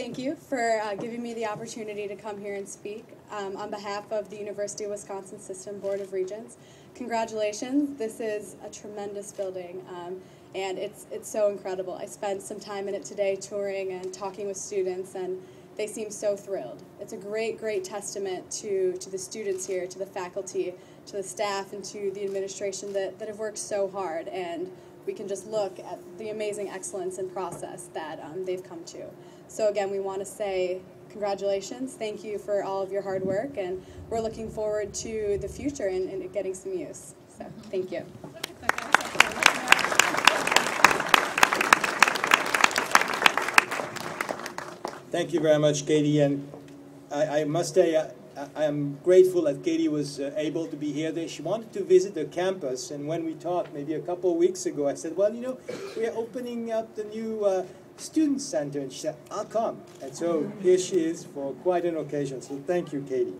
thank you for giving me the opportunity to come here and speak on behalf of the University of Wisconsin System Board of Regents. Congratulations, this is a tremendous building, and it's so incredible. I spent some time in it today touring and talking with students, and they seem so thrilled. It's a great, great testament to the students here, to the faculty, to the staff, and to the administration that have worked so hard, and we can just look at the amazing excellence and process that they've come to. So again, we want to say congratulations, thank you for all of your hard work, and we're looking forward to the future and getting some use. So thank you. Thank you very much, Katie, and I must say I am grateful that Katie was able to be here today. She wanted to visit the campus, and when we talked maybe a couple of weeks ago, I said, well, you know, we're opening up the new student center, and she said, I'll come. And so here she is for quite an occasion, so thank you, Katie.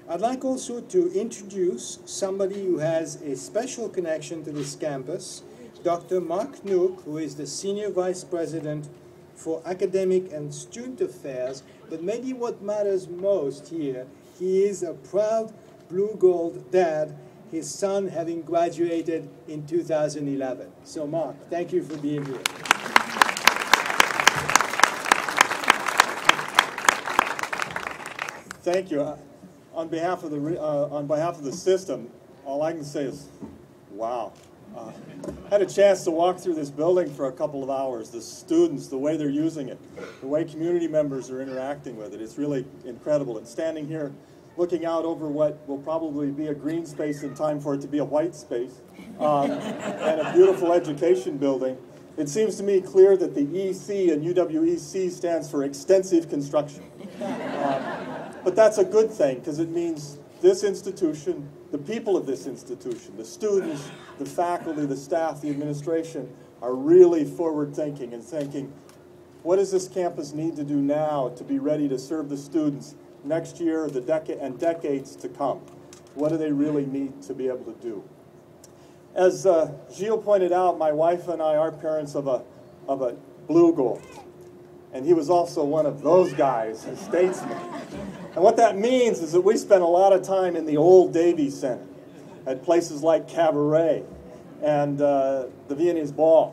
I'd like also to introduce somebody who has a special connection to this campus, Dr. Mark Nook, who is the Senior Vice President for Academic and Student Affairs, but maybe what matters most here, he is a proud blue-gold dad, his son having graduated in 2011. So Mark, thank you for being here. Thank you. On behalf of the system, all I can say is, wow. I had a chance to walk through this building for a couple of hours. The students, the way they're using it, the way community members are interacting with it, it's really incredible. And standing here, looking out over what will probably be a green space in time for it to be a white space, and a beautiful education building, it seems to me clear that the EC in UWEC stands for extensive construction. But that's a good thing, because it means this institution, the people of this institution, the students, the faculty, the staff, the administration, are really forward-thinking and thinking, what does this campus need to do now to be ready to serve the students next year, the decade, and decades to come? What do they really need to be able to do? As Gilles pointed out, my wife and I are parents of a blue gold. And he was also one of those guys, a statesman. And what that means is that we spent a lot of time in the old Davies Center at places like Cabaret and the Vienna Ball.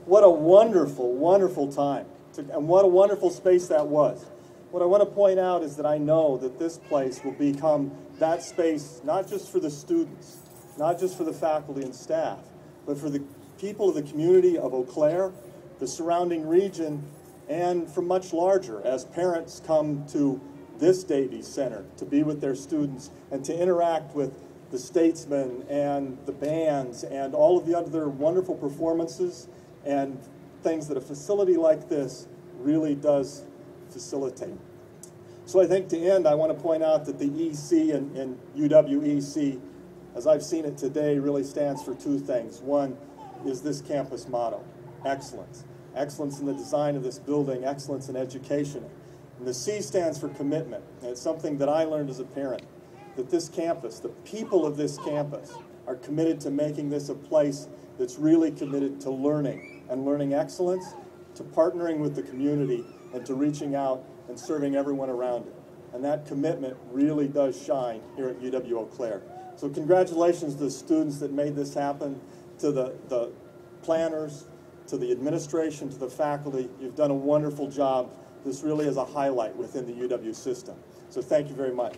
What a wonderful, wonderful time. And what a wonderful space that was. What I want to point out is that I know that this place will become that space, not just for the students, not just for the faculty and staff, but for the people of the community of Eau Claire, the surrounding region, and for much larger, as parents come to this Davies Center to be with their students and to interact with the statesmen and the bands and all of the other wonderful performances and things that a facility like this really does facilitate. So I think to end, I want to point out that the EC in UWEC, as I've seen it today, really stands for two things. One is this campus motto, excellence. Excellence in the design of this building, excellence in education. And the C stands for commitment. And it's something that I learned as a parent, that this campus, the people of this campus, are committed to making this a place that's really committed to learning and learning excellence, to partnering with the community, and to reaching out and serving everyone around it. And that commitment really does shine here at UW Eau Claire. So congratulations to the students that made this happen, to the planners, to the administration, to the faculty. You've done a wonderful job. This really is a highlight within the UW system. So thank you very much.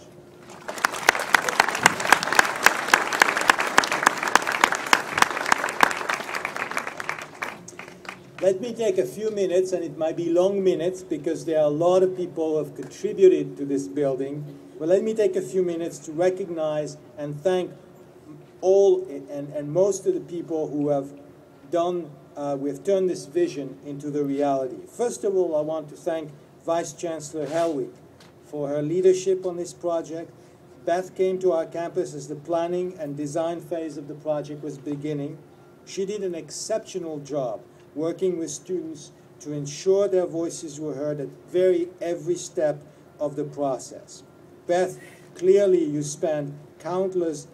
Let me take a few minutes, and it might be long minutes because there are a lot of people who have contributed to this building. But let me take a few minutes to recognize and thank all and most of the people who have done we've turned this vision into the reality. First of all, I want to thank Vice Chancellor Helwig for her leadership on this project. Beth came to our campus as the planning and design phase of the project was beginning. She did an exceptional job working with students to ensure their voices were heard at every step of the process. Beth, clearly you spent countless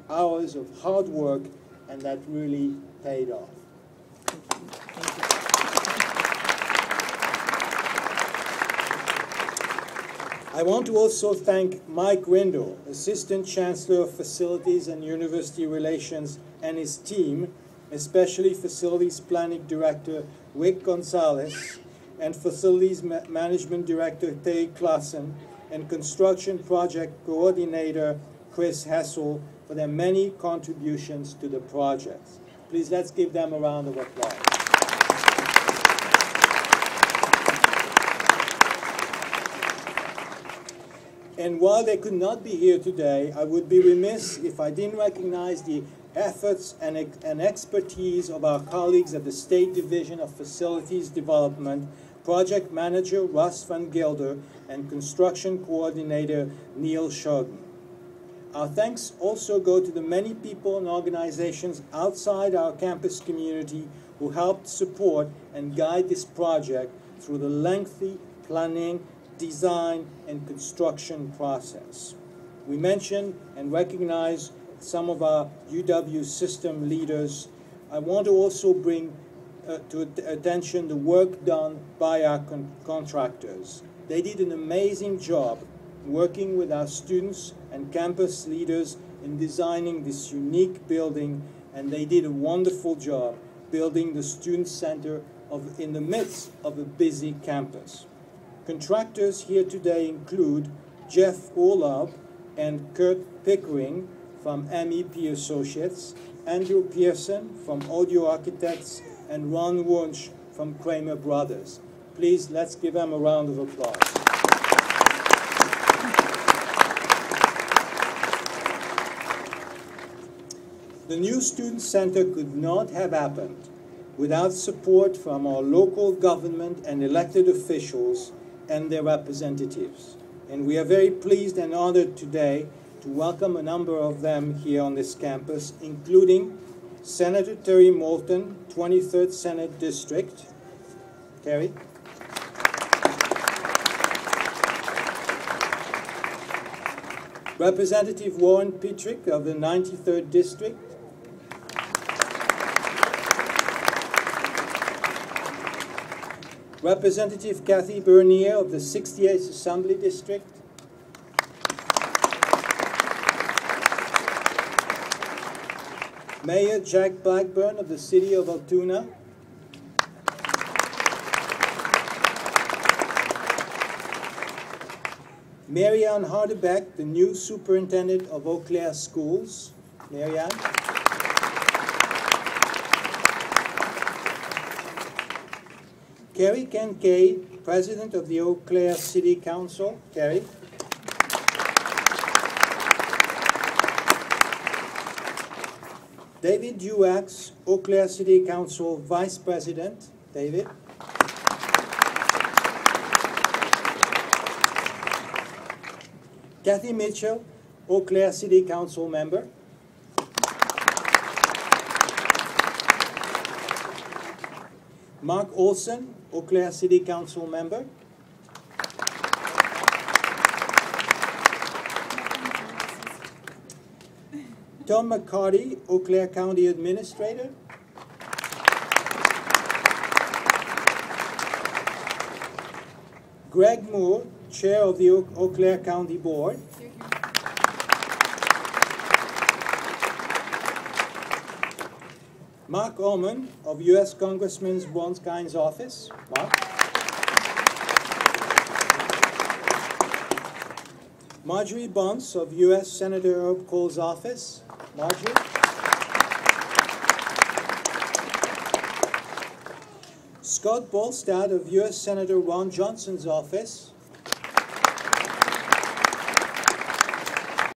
hours of hard work, and that really paid off. I want to also thank Mike Rindle, Assistant Chancellor of Facilities and University Relations, and his team, especially Facilities Planning Director Rick Gonzalez and Facilities Management Director Terry Klassen and Construction Project Coordinator Chris Hessel for their many contributions to the project. Please let's give them a round of applause. And while they could not be here today, I would be remiss if I didn't recognize the efforts and expertise of our colleagues at the State Division of Facilities Development, Project Manager Russ Van Gilder, and Construction Coordinator Neil Sherden. Our thanks also go to the many people and organizations outside our campus community who helped support and guide this project through the lengthy planning, design, and construction process. We mention and recognize some of our UW system leaders. I want to also bring to attention the work done by our contractors. They did an amazing job working with our students and campus leaders in designing this unique building, and they did a wonderful job building the student center in the midst of a busy campus. Contractors here today include Jeff Orlob and Kurt Pickering from MEP Associates, Andrew Pearson from Audio Architects, and Ron Wunsch from Kramer Brothers. Please, let's give them a round of applause. The new Student Center could not have happened without support from our local government and elected officials and their representatives. And we are very pleased and honored today to welcome a number of them here on this campus, including Senator Terry Moulton, 23rd Senate District. Terry. Representative Warren Petrick of the 93rd District. Representative Kathy Bernier of the 68th Assembly District. Mayor Jack Blackburn of the City of Altoona. Mary Ann Hardebeck, the new Superintendent of Eau Claire Schools. Mary Ann. Carrie Kincaid, President of the Eau Claire City Council. Carrie. David UWEC, Eau Claire City Council Vice President. David. Kathy Mitchell, Eau Claire City Council Member. Mark Olson, Eau Claire City Council Member. Tom McCarty, Eau Claire County Administrator. Greg Moore, Chair of the Eau Claire County Board. Mark Ullman of U.S. Congressman Ron Skine's office. Mark. Marjorie Bunce of U.S. Senator Herb Kohl's office. Marjorie. Scott Bolstad of U.S. Senator Ron Johnson's office.